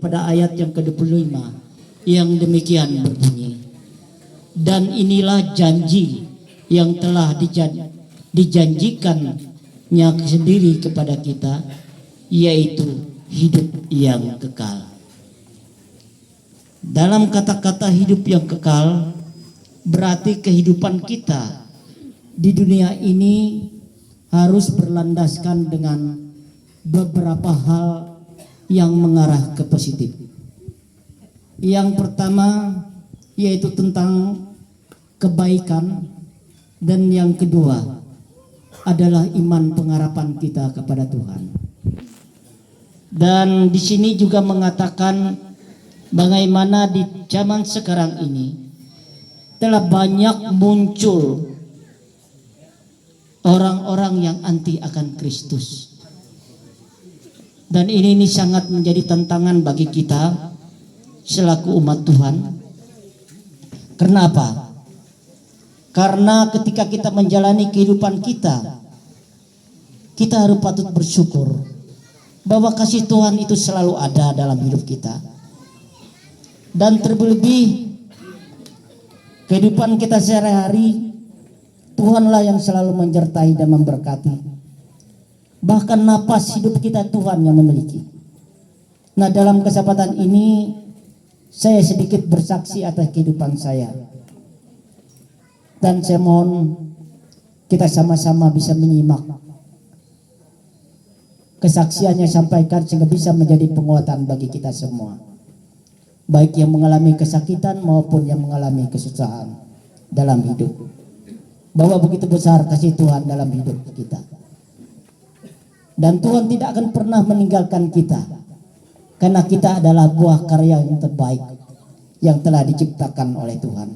pada ayat yang ke-25 yang demikian berbunyi, dan inilah janji yang telah dijanjikannya sendiri kepada kita, yaitu hidup yang kekal. Dalam kata-kata hidup yang kekal berarti kehidupan kita di dunia ini harus berlandaskan dengan beberapa hal yang mengarah ke positif. Yang pertama yaitu tentang kebaikan, dan yang kedua adalah iman pengharapan kita kepada Tuhan. Dan di sini juga mengatakan bagaimana di zaman sekarang ini telah banyak muncul orang-orang yang anti akan Kristus. Dan ini sangat menjadi tantangan bagi kita selaku umat Tuhan. Kenapa? Karena ketika kita menjalani kehidupan kita, kita harus patut bersyukur bahwa kasih Tuhan itu selalu ada dalam hidup kita. Dan terlebih kehidupan kita sehari-hari, Tuhanlah yang selalu menyertai dan memberkati. Bahkan napas hidup kita Tuhan yang memiliki. Nah, dalam kesempatan ini saya sedikit bersaksi atas kehidupan saya. Dan saya mohon kita sama-sama bisa menyimak kesaksiannya sampaikan sehingga bisa menjadi penguatan bagi kita semua. Baik yang mengalami kesakitan maupun yang mengalami kesusahan dalam hidup. Bahwa begitu besar kasih Tuhan dalam hidup kita. Dan Tuhan tidak akan pernah meninggalkan kita. Karena kita adalah buah karya yang terbaik yang telah diciptakan oleh Tuhan.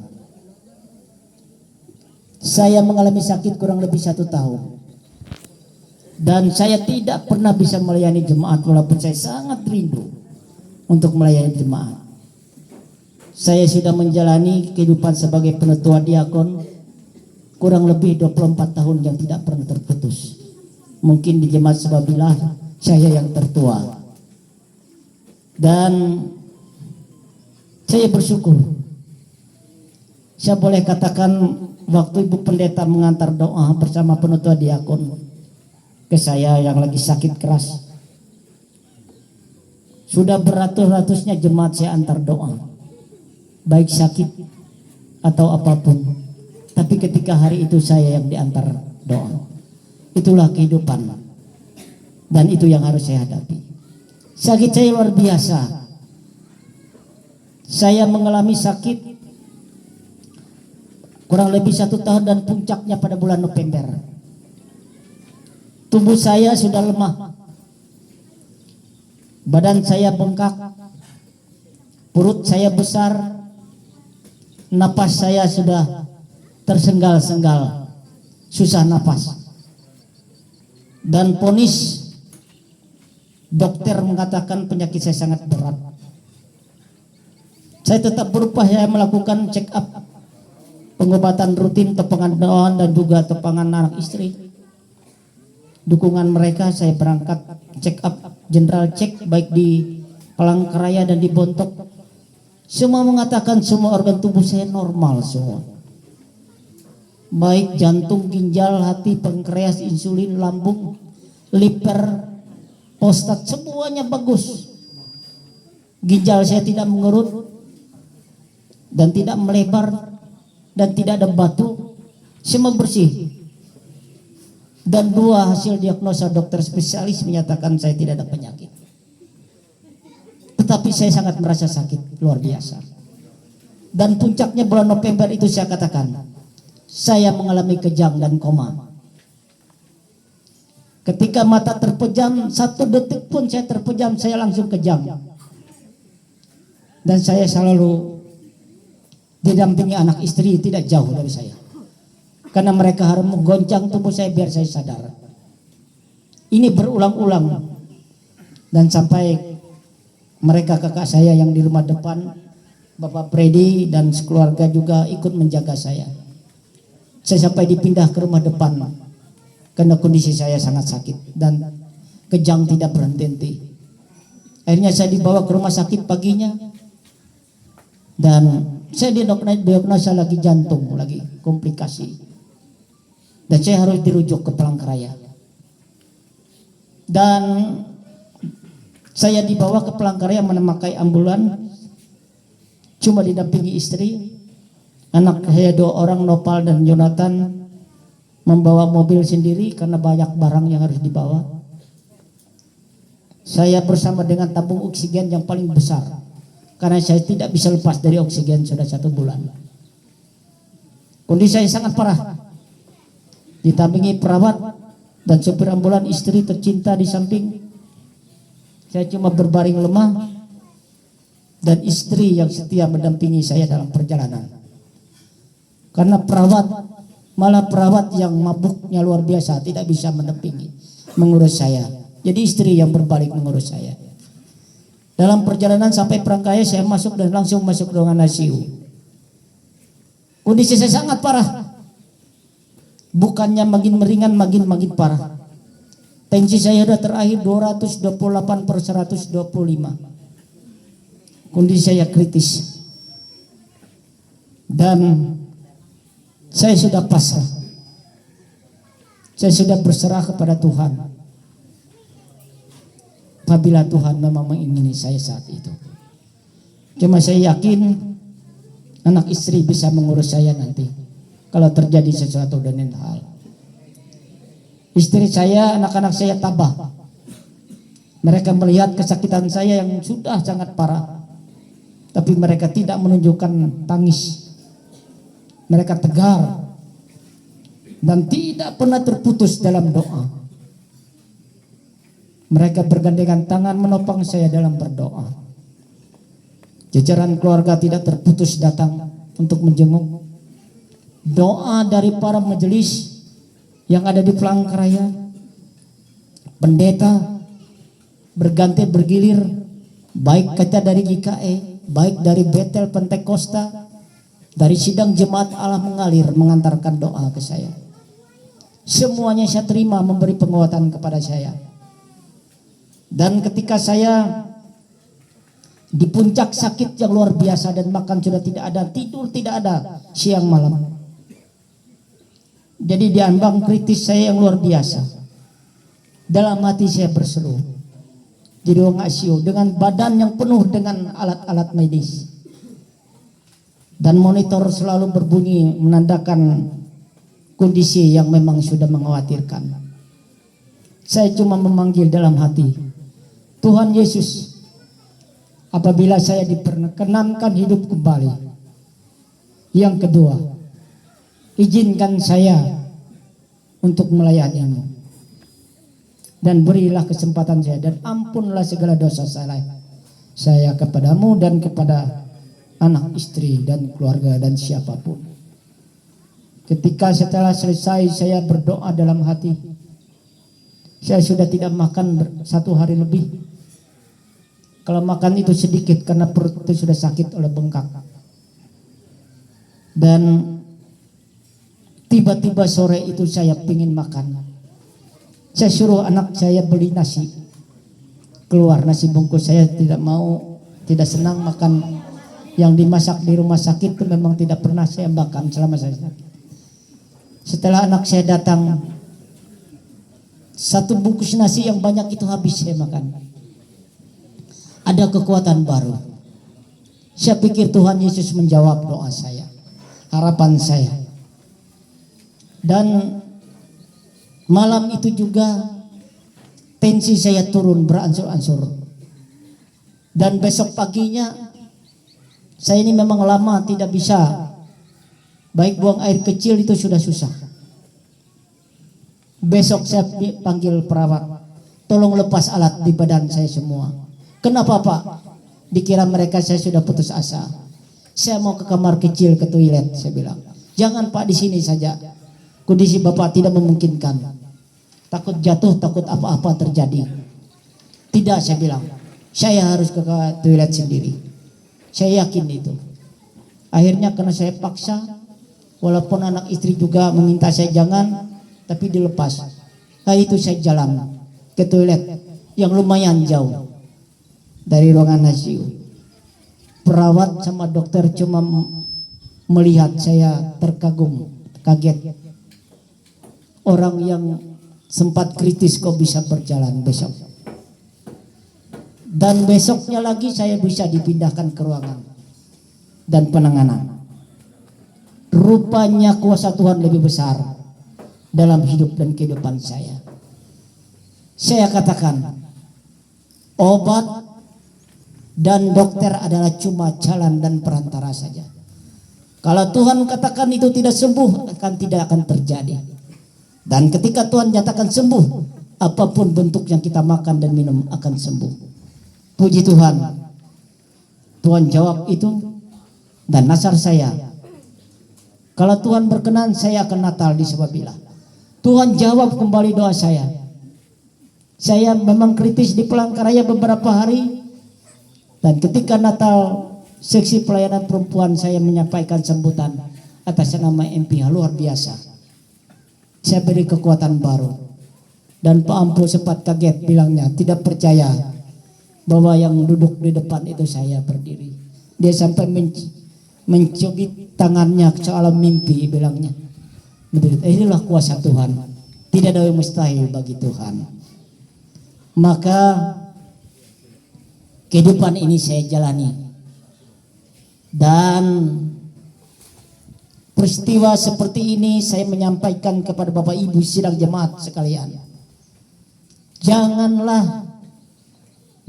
Saya mengalami sakit kurang lebih 1 tahun. Dan saya tidak pernah bisa melayani jemaat walaupun saya sangat rindu untuk melayani jemaat. Saya sudah menjalani kehidupan sebagai penetua diakon kurang lebih 24 tahun yang tidak pernah terputus. Mungkin di jemaat Sebabilah saya yang tertua. Dan saya bersyukur. Saya boleh katakan waktu Ibu Pendeta mengantar doa bersama penetua diakon ke saya yang lagi sakit keras, sudah beratus-ratusnya jemaat saya antar doa, baik sakit atau apapun. Tapi ketika hari itu saya yang diantar doa. Itulah kehidupan. Dan itu yang harus saya hadapi. Sakit saya luar biasa. Saya mengalami sakit kurang lebih 1 tahun dan puncaknya pada bulan November. Tubuh saya sudah lemah. Badan saya bengkak. Perut saya besar. Napas saya sudah tersenggal-senggal. Susah napas. Dan vonis dokter mengatakan penyakit saya sangat berat. Saya tetap berupaya melakukan check up, pengobatan rutin, tepangan doa dan juga tepangan anak istri. Dukungan mereka saya berangkat check up, general check baik di Palangkaraya dan di Bontok. Semua mengatakan semua organ tubuh saya normal semua. Baik jantung, ginjal, hati, pankreas, insulin, lambung, liver, prostat, semuanya bagus. Ginjal saya tidak mengerut dan tidak melebar dan tidak ada batu, semua bersih. Dan 2 hasil diagnosa dokter spesialis menyatakan saya tidak ada penyakit. Tetapi saya sangat merasa sakit luar biasa. Dan puncaknya bulan November itu saya katakan, saya mengalami kejang dan koma. Ketika mata terpejam, 1 detik pun saya terpejam, saya langsung kejang. Dan saya selalu didampingi anak istri tidak jauh dari saya. Karena mereka harus menggoncang tubuh saya biar saya sadar. Ini berulang-ulang. Dan sampai mereka kakak saya yang di rumah depan, Bapak Freddy dan sekeluarga juga ikut menjaga saya. Saya sampai dipindah ke rumah depan karena kondisi saya sangat sakit dan kejang tidak berhenti. Akhirnya saya dibawa ke rumah sakit paginya, dan saya didiagnosa lagi jantung, lagi komplikasi, dan saya harus dirujuk ke Palangkaraya. Dan saya dibawa ke Palangkaraya memakai ambulan, cuma didampingi istri. Anak saya 2 orang, Nopal dan Jonathan, membawa mobil sendiri karena banyak barang yang harus dibawa. Saya bersama dengan tabung oksigen yang paling besar, karena saya tidak bisa lepas dari oksigen sudah 1 bulan. Kondisi saya sangat parah. Ditampingi perawat dan supir ambulan, istri tercinta di samping. Saya cuma berbaring lemah, dan istri yang setia mendampingi saya dalam perjalanan. Karena malah perawat yang mabuknya luar biasa tidak bisa mendampingi, mengurus saya. Jadi istri yang berbalik mengurus saya. Dalam perjalanan sampai Palangkaraya, saya masuk dan langsung masuk ruangan ICU. Kondisi saya sangat parah. Bukannya makin meringan, makin parah. Tensi saya sudah terakhir 228/125. Kondisi saya kritis. Dan saya sudah pasrah. Saya sudah berserah kepada Tuhan. Apabila Tuhan memang mengingini saya saat itu. Cuma saya yakin anak istri bisa mengurus saya nanti kalau terjadi sesuatu dan lain hal. Istri saya, anak-anak saya tabah. Mereka melihat kesakitan saya yang sudah sangat parah, tapi mereka tidak menunjukkan tangis. Mereka tegar dan tidak pernah terputus dalam doa. Mereka bergandengan tangan menopang saya dalam berdoa. Jajaran keluarga tidak terputus datang untuk menjenguk. Doa dari para majelis yang ada di Palangkaraya, pendeta berganti bergilir, baik kita dari GKE, baik dari Betel Pentakosta, dari sidang jemaat Allah mengalir mengantarkan doa ke saya. Semuanya saya terima, memberi penguatan kepada saya. Dan ketika saya di puncak sakit yang luar biasa dan makan sudah tidak ada, tidur tidak ada siang malam. Jadi di ambang kritis saya yang luar biasa. Dalam hati saya berseru di ruang ICU dengan badan yang penuh dengan alat-alat medis. Dan monitor selalu berbunyi menandakan kondisi yang memang sudah mengkhawatirkan. Saya cuma memanggil dalam hati, Tuhan Yesus, apabila saya diperkenankan hidup kembali. Yang kedua, izinkan saya untuk melayani-Mu. Dan berilah kesempatan saya, dan ampunlah segala dosa saya kepadamu dan kepada anak, istri, dan keluarga, dan siapapun. Ketika setelah selesai saya berdoa dalam hati, saya sudah tidak makan 1 hari lebih. Kalau makan itu sedikit karena perut itu sudah sakit oleh bengkak. Dan tiba-tiba sore itu saya ingin makan. Saya suruh anak saya beli nasi. Keluar nasi bungkus, saya tidak mau, tidak senang makan yang dimasak di rumah sakit itu, memang tidak pernah saya makan selama saya sakit. Setelah anak saya datang, 1 bungkus nasi yang banyak itu habis saya makan. Ada kekuatan baru. Saya pikir Tuhan Yesus menjawab doa saya, harapan saya. Dan malam itu juga tensi saya turun beransur-ansur. Dan besok paginya saya ini memang lama tidak bisa, baik buang air kecil itu sudah susah. Besok saya panggil perawat, tolong lepas alat di badan saya semua. Kenapa Pak? Dikira mereka saya sudah putus asa. Saya mau ke kamar kecil, ke toilet, saya bilang. Jangan Pak, di sini saja. Kondisi Bapak tidak memungkinkan. Takut jatuh, takut apa-apa terjadi. Tidak, saya bilang. Saya harus ke toilet sendiri. Saya yakin itu. Akhirnya karena saya paksa, walaupun anak istri juga meminta saya jangan, tapi dilepas. Nah itu saya jalan ke toilet yang lumayan jauh. dari ruangan ICU. Perawat sama dokter cuma melihat saya terkagum, kaget. Orang yang sempat kritis kok bisa berjalan besok. Dan besoknya lagi saya bisa dipindahkan ke ruangan dan penanganan. Rupanya kuasa Tuhan lebih besar dalam hidup dan kehidupan saya. Saya katakan, obat dan dokter adalah cuma jalan dan perantara saja. Kalau Tuhan katakan itu tidak sembuh, tidak akan terjadi. Dan ketika Tuhan nyatakan sembuh, apapun bentuk yang kita makan dan minum akan sembuh. Puji Tuhan. Tuhan jawab itu, dan nasar saya, kalau Tuhan berkenan saya akan Natal di Sababila. Tuhan jawab kembali doa saya. Saya memang kritis di Palangkaraya beberapa hari, dan ketika Natal seksi pelayanan perempuan saya menyampaikan sambutan atas nama MPH luar biasa. Saya beri kekuatan baru, dan Pak Ampu sempat kaget bilangnya tidak percaya bahwa yang duduk di depan itu saya berdiri. Dia sampai mencubit tangannya soal mimpi, bilangnya. Inilah kuasa Tuhan. Tidak ada yang mustahil bagi Tuhan. Maka kehidupan ini saya jalani. Dan peristiwa seperti ini saya menyampaikan kepada Bapak Ibu sidang jemaat sekalian. Janganlah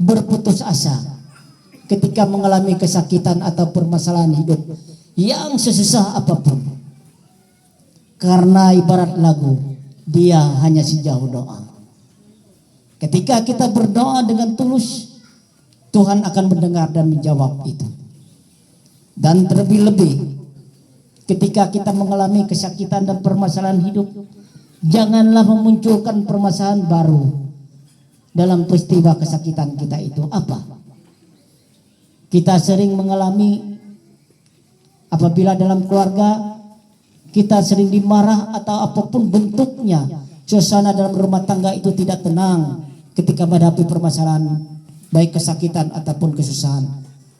berputus asa ketika mengalami kesakitan atau permasalahan hidup yang sesusah apapun. Karena ibarat lagu, dia hanya sejauh doa. Ketika kita berdoa dengan tulus, Tuhan akan mendengar dan menjawab itu. Dan terlebih-lebih ketika kita mengalami kesakitan dan permasalahan hidup, janganlah memunculkan permasalahan baru dalam peristiwa kesakitan kita itu. Apa? Kita sering mengalami apabila dalam keluarga kita sering dimarah atau apapun bentuknya, suasana dalam rumah tangga itu tidak tenang ketika menghadapi permasalahan baik kesakitan ataupun kesusahan.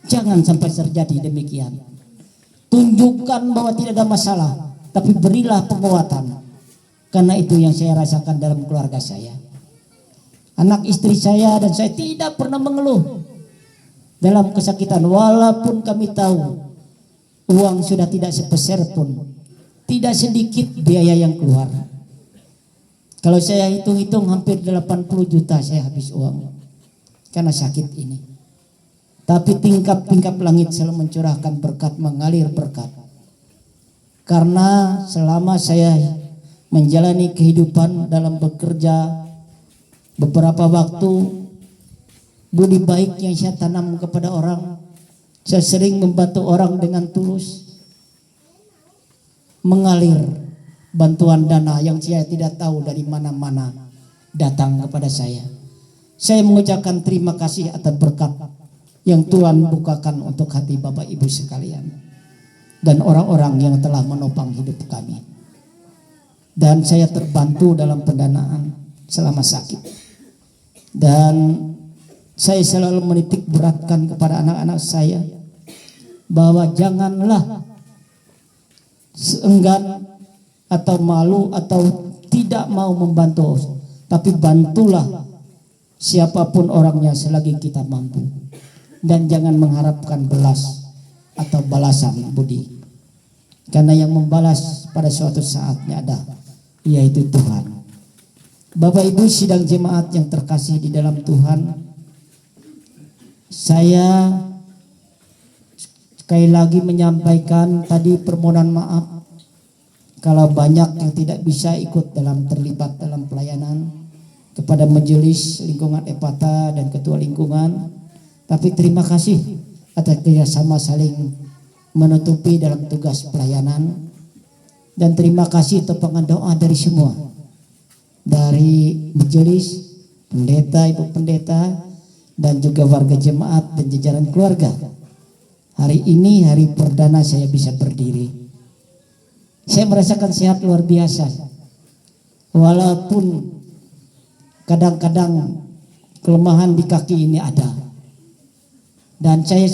Jangan sampai terjadi demikian. Tunjukkan bahwa tidak ada masalah, tapi berilah penguatan. Karena itu yang saya rasakan dalam keluarga saya. Anak istri saya dan saya tidak pernah mengeluh dalam kesakitan, walaupun kami tahu uang sudah tidak sepeser pun, tidak sedikit biaya yang keluar. Kalau saya hitung-hitung hampir 80 juta saya habis uang karena sakit ini. Tapi tingkap-tingkap langit selalu mencurahkan berkat, mengalir berkat. Karena selama saya menjalani kehidupan dalam bekerja, beberapa waktu budi baik yang saya tanam kepada orang, saya sering membantu orang dengan tulus, mengalir bantuan dana yang saya tidak tahu dari mana-mana datang kepada saya. Saya mengucapkan terima kasih atas berkat yang Tuhan bukakan untuk hati Bapak Ibu sekalian dan orang-orang yang telah menopang hidup kami. Dan saya terbantu dalam pendanaan selama sakit. Dan saya selalu menitik beratkan kepada anak-anak saya bahwa janganlah seenggan atau malu atau tidak mau membantu, tapi bantulah siapapun orangnya selagi kita mampu. Dan jangan mengharapkan belas atau balasan budi, karena yang membalas pada suatu saatnya ada, yaitu Tuhan. Bapak Ibu sidang jemaat yang terkasih di dalam Tuhan, saya sekali lagi menyampaikan tadi permohonan maaf kalau banyak yang tidak bisa ikut terlibat dalam pelayanan, kepada majelis lingkungan Epata dan ketua lingkungan. Tapi terima kasih atas kerjasama saling menutupi dalam tugas pelayanan, dan terima kasih topangan doa dari semua, dari majelis, pendeta, ibu pendeta, dan juga warga jemaat dan jajaran keluarga. Hari ini hari perdana saya bisa berdiri. Saya merasakan sehat luar biasa, walaupun kadang-kadang kelemahan di kaki ini ada. Dan saya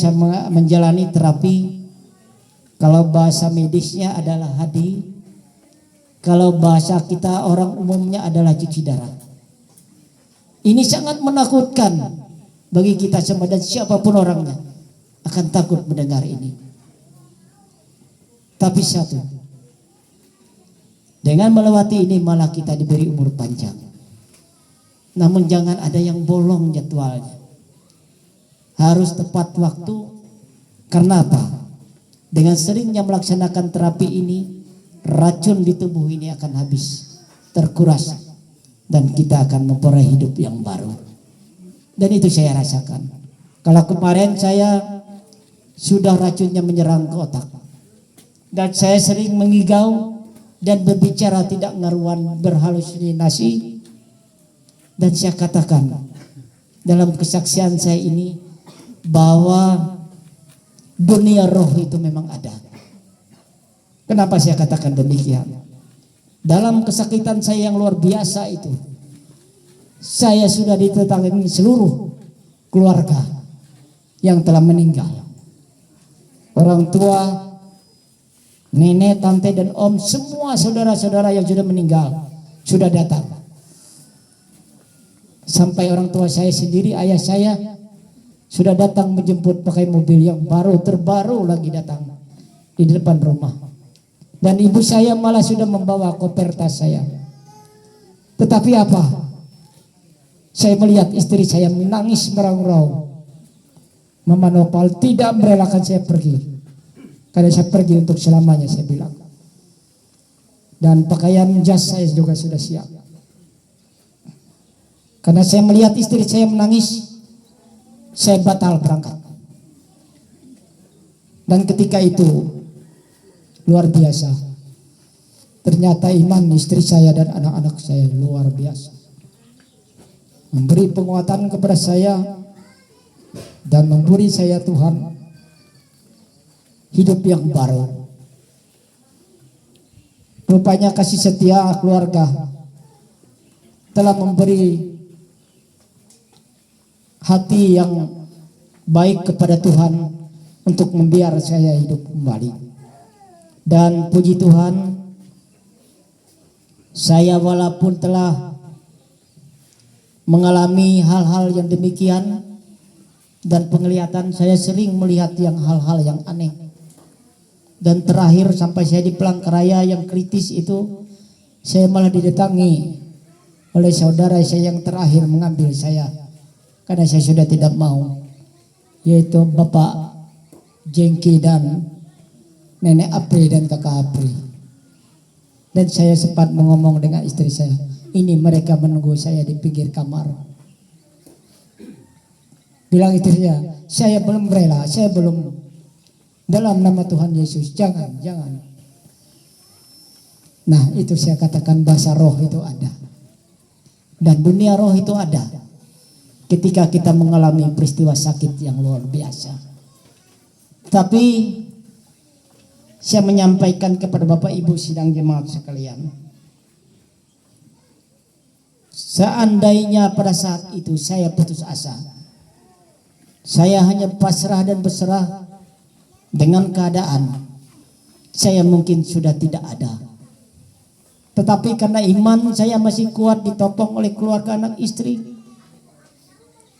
menjalani terapi, kalau bahasa medisnya adalah hadi, kalau bahasa kita orang umumnya adalah cuci darah. Ini sangat menakutkan bagi kita semua, dan siapapun orangnya akan takut mendengar ini. Tapi satu, dengan melewati ini malah kita diberi umur panjang. Namun jangan ada yang bolong jadwalnya. Harus tepat waktu. Karena apa? Dengan seringnya melaksanakan terapi ini, racun di tubuh ini akan habis, terkuras, dan kita akan memperoleh hidup yang baru. Dan itu saya rasakan. Kalau kemarin saya sudah racunnya menyerang ke otak, dan saya sering mengigau dan berbicara tidak ngaruan, berhalusinasi. Dan saya katakan dalam kesaksian saya ini bahwa dunia roh itu memang ada. Kenapa saya katakan demikian? Dalam kesakitan saya yang luar biasa itu, saya sudah ditetangani seluruh keluarga yang telah meninggal. Orang tua, nenek, tante, dan om, semua saudara-saudara yang sudah meninggal sudah datang. Sampai orang tua saya sendiri, ayah saya, sudah datang menjemput pakai mobil yang baru, terbaru lagi datang di depan rumah. Dan ibu saya malah sudah membawa koper tas saya. Tetapi apa? Saya melihat istri saya menangis meraung-raung. Mama Nopal tidak merelakan saya pergi. Karena saya pergi untuk selamanya, saya bilang. Dan pakaian jas saya juga sudah siap. Karena saya melihat istri saya menangis, saya batal berangkat. Dan ketika itu luar biasa. Ternyata iman istri saya dan anak-anak saya luar biasa. Memberi penguatan kepada saya dan memberi saya Tuhan hidup yang baru. Rupanya kasih setia keluarga telah memberi hati yang baik kepada Tuhan untuk membiar saya hidup kembali. Dan puji Tuhan, saya walaupun telah mengalami hal-hal yang demikian, dan penglihatan saya sering melihat yang hal-hal yang aneh. Dan terakhir sampai saya di Palangkaraya yang kritis itu, saya malah didatangi oleh saudara saya yang terakhir mengambil saya, karena saya sudah tidak mau, yaitu Bapak Jengki dan Nenek Apri dan Kakak Apri. Dan saya sempat mengomong dengan istri saya, ini mereka menunggu saya di pinggir kamar. Bilang istri saya belum rela, saya belum, dalam nama Tuhan Yesus, jangan. Nah, itu saya katakan bahasa roh itu ada. Dan dunia roh itu ada ketika kita mengalami peristiwa sakit yang luar biasa. Tapi saya menyampaikan kepada Bapak Ibu sidang jemaat sekalian, seandainya pada saat itu saya putus asa, saya hanya pasrah dan berserah dengan keadaan, saya mungkin sudah tidak ada. Tetapi karena iman saya masih kuat, ditopang oleh keluarga anak istri,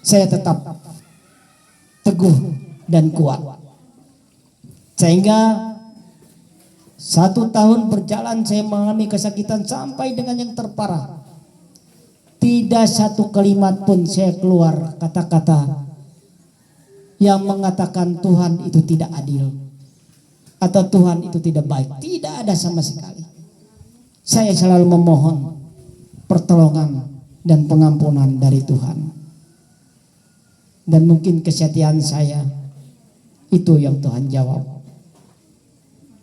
saya tetap teguh dan kuat. Sehingga 1 tahun berjalan saya mengalami kesakitan sampai dengan yang terparah. Tidak satu kalimat pun saya keluar kata-kata yang mengatakan Tuhan itu tidak adil atau Tuhan itu tidak baik. Tidak ada sama sekali. Saya selalu memohon pertolongan dan pengampunan dari Tuhan. Dan mungkin kesetiaan saya itu yang Tuhan jawab.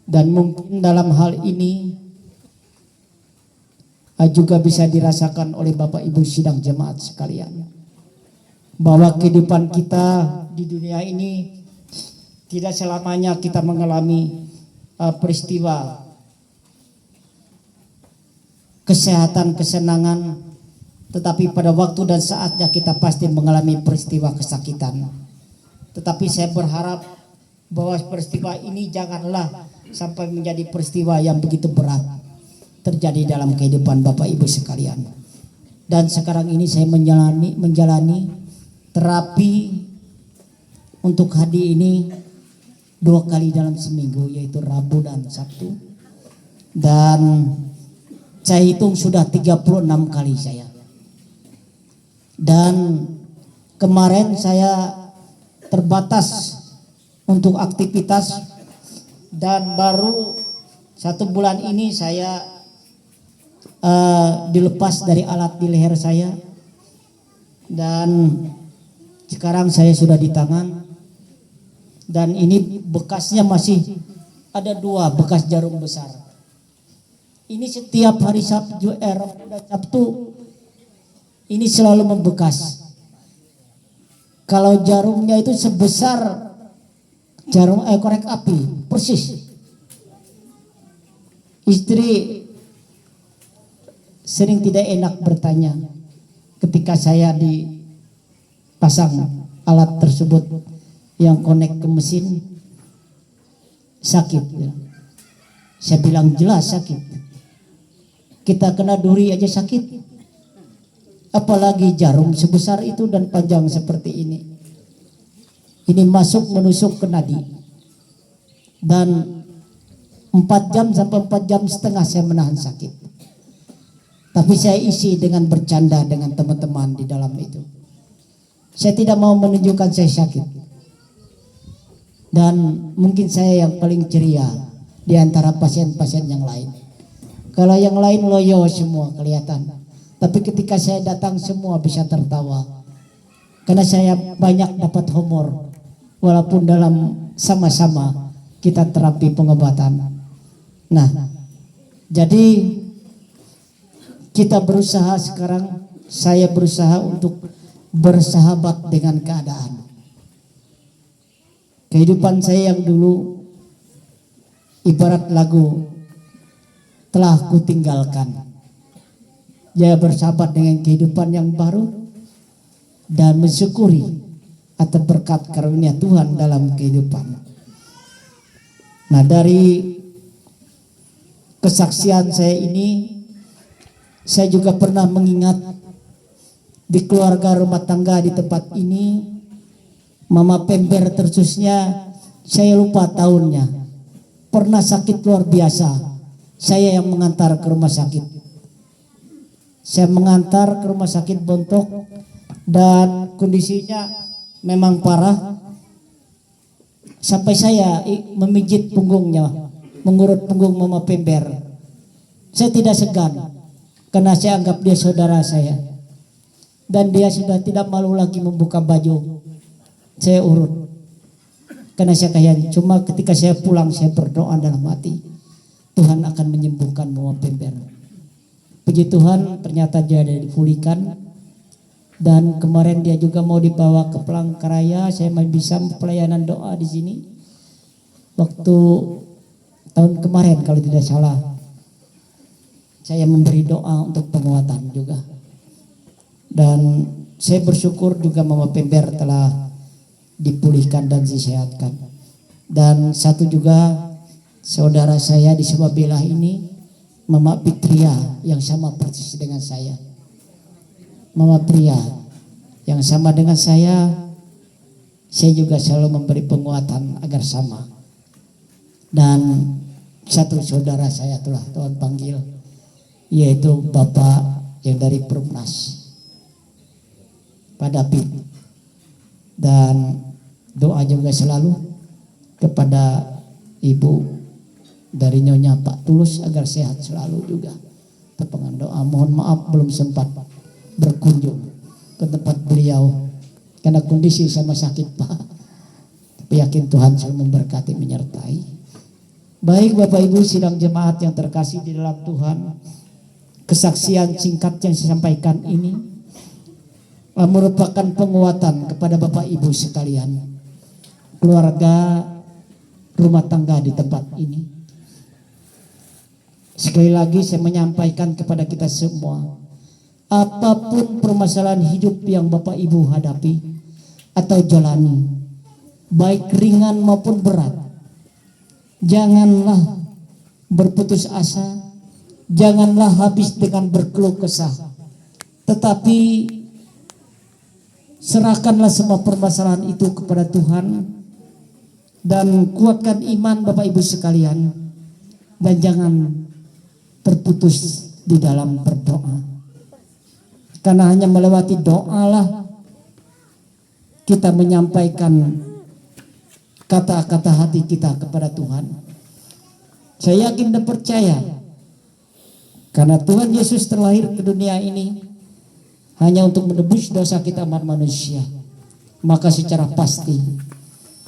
Dan mungkin dalam hal ini juga bisa dirasakan oleh Bapak Ibu sidang jemaat sekalian, bahwa kehidupan kita di dunia ini tidak selamanya kita mengalami peristiwa kesehatan, kesenangan, tetapi pada waktu dan saatnya kita pasti mengalami peristiwa kesakitan. Tetapi saya berharap bahwa peristiwa ini janganlah sampai menjadi peristiwa yang begitu berat terjadi dalam kehidupan Bapak Ibu sekalian. Dan sekarang ini saya menjalani terapi untuk hari ini 2 kali dalam seminggu, yaitu Rabu dan Sabtu. Dan saya hitung sudah 36 kali saya. Dan kemarin saya terbatas untuk aktivitas, dan baru 1 bulan ini saya dilepas dari alat di leher saya, dan sekarang saya sudah di tangan, dan ini bekasnya masih ada 2 bekas jarum besar. Ini setiap hari Sabtu dan Sabtu ini selalu membekas. Kalau jarumnya itu sebesar jarum korek api, persis. Istri sering tidak enak bertanya ketika saya dipasang alat tersebut yang konek ke mesin, sakit ya. Saya bilang jelas sakit. Kita kena duri aja sakit, apalagi jarum sebesar itu dan panjang seperti ini. Ini masuk menusuk ke nadi, dan 4 jam sampai 4 jam setengah saya menahan sakit. Tapi saya isi dengan bercanda dengan teman-teman di dalam itu. Saya tidak mau menunjukkan saya sakit. Dan mungkin saya yang paling ceria di antara pasien-pasien yang lain. Kalau yang lain loyo semua kelihatan. Tapi ketika saya datang semua bisa tertawa. Karena saya banyak dapat humor. Walaupun dalam sama-sama kita terapi pengobatan. Nah, jadi kita berusaha sekarang, saya berusaha untuk bersahabat dengan keadaan. Kehidupan saya yang dulu ibarat lagu telah kutinggalkan. Saya bersahabat dengan kehidupan yang baru dan mensyukuri atas berkat karunia Tuhan dalam kehidupan. Nah, dari kesaksian saya ini, saya juga pernah mengingat di keluarga rumah tangga di tempat ini, Mama Pember terkhususnya, saya lupa tahunnya, pernah sakit luar biasa. Saya yang mengantar ke rumah sakit. Saya mengantar ke rumah sakit Bontok, dan kondisinya memang parah. Sampai saya memijit punggungnya, mengurut punggung Mama Pember. Saya tidak segan, karena saya anggap dia saudara saya. Dan dia sudah tidak malu lagi membuka baju. Saya urut. Karena saya kayaknya, cuma ketika saya pulang saya berdoa dalam hati, Tuhan akan menyembuhkan Mama Pember. Puji Tuhan, ternyata dia ada dipulihkan. Dan kemarin dia juga mau dibawa ke Palangkaraya. Saya masih bisa pelayanan doa di sini. Waktu tahun kemarin kalau tidak salah, saya memberi doa untuk penguatan juga. Dan saya bersyukur juga Mama Pember telah dipulihkan dan disehatkan. Dan satu juga saudara saya di sebuah belah ini, Mama Fitria, yang sama persis dengan saya. Mama Pria yang sama dengan saya juga selalu memberi penguatan agar sama. Dan satu saudara saya telah Tuhan panggil, yaitu Bapak yang dari Perumnas, Pak David. Dan doa juga selalu kepada Ibu dari Nyonya Pak Tulus agar sehat selalu juga. Tepangan doa, mohon maaf belum sempat berkunjung ke tempat beliau karena kondisi sama sakit Pak. Tapi yakin Tuhan selalu memberkati, menyertai. Baik Bapak Ibu sidang jemaat yang terkasih di dalam Tuhan, kesaksian singkat yang saya sampaikan ini merupakan penguatan kepada Bapak Ibu sekalian, keluarga rumah tangga di tempat ini. Sekali lagi saya menyampaikan kepada kita semua, apapun permasalahan hidup yang Bapak Ibu hadapi atau jalani, baik ringan maupun berat. Janganlah berputus asa, janganlah habis dengan berkeluh kesah, tetapi serahkanlah semua permasalahan itu kepada Tuhan dan kuatkan iman Bapak Ibu sekalian, dan jangan terputus di dalam berdoa, karena hanya melewati doalah kita menyampaikan kata-kata hati kita kepada Tuhan. Saya yakin dan percaya, karena Tuhan Yesus terlahir ke dunia ini hanya untuk menebus dosa kita umat manusia, maka secara pasti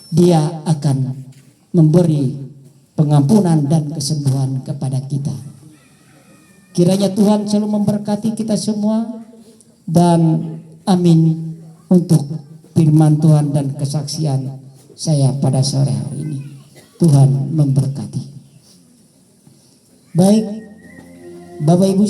Dia akan memberi pengampunan dan kesembuhan kepada kita. Kiranya Tuhan selalu memberkati kita semua, dan amin untuk firman Tuhan dan kesaksian saya pada sore hari ini. Tuhan memberkati. Baik, Bapak Ibu